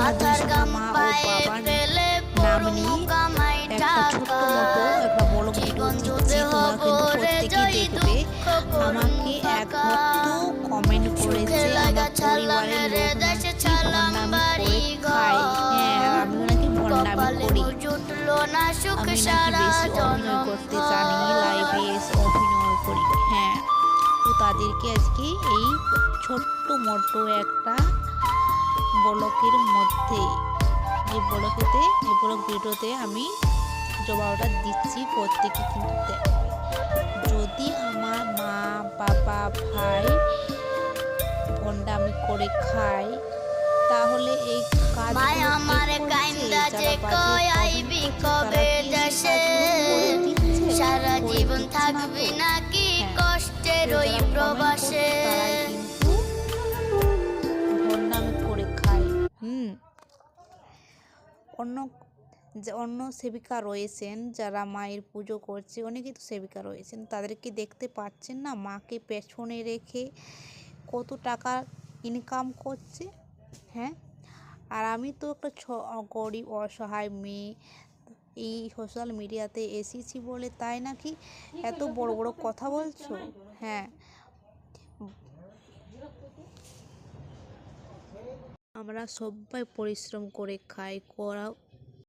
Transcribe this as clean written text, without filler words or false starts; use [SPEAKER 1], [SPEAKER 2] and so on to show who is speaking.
[SPEAKER 1] মাথার ঘাম পায়ে ফেলে নাম নিয়ে একটা ছোট্ট মতো একটা বড় ভিডিও দিচ্ছি, তোমরা কিন্তু প্রত্যেকেই দেখবে। আমাকে একমাত্র কমেন্ট করেছে আমার পরিবারের লোক নাকি ভণ্ডামি করে খায়। হ্যাঁ, আমি নাকি ভণ্ডামি করি, আমি নাকি বেশি অভিনয় করতে জানি, লাইভে এসে অভিনয় করি। হ্যাঁ, তো তাদেরকে আজকে এই ছোট্ট মোটো একটা ব্লকের মধ্যে এই ব্লক ভিডিওতে আমি জবাবটা দিচ্ছি, প্রত্যেকে কিন্তু দেখবে। যদি আমার মা বাবা ভাই ভণ্ডামি করে খায়, তাহলে এই সারা জীবন থাকবি নাকি কষ্টের ওই প্রবাসে, কিন্তু ভণ্ডামি করে খায়। অন্য সেবিকা রয়েছেন যারা মায়ের পুজো করছে, অনেকেই তো সেবিকা রয়েছেন, তাদেরকে দেখতে পাচ্ছেন না মাকে পেছনে রেখে কত টাকা ইনকাম করছে। হ্যাঁ, আর আমি তো একটা গরিব অসহায় মেয়ে, এই সোশ্যাল মিডিয়াতে এসেছি বলে তাই নাকি এত বড় বড় কথা বলছো? হ্যাঁ, আমরা সবাই পরিশ্রম করে খাই,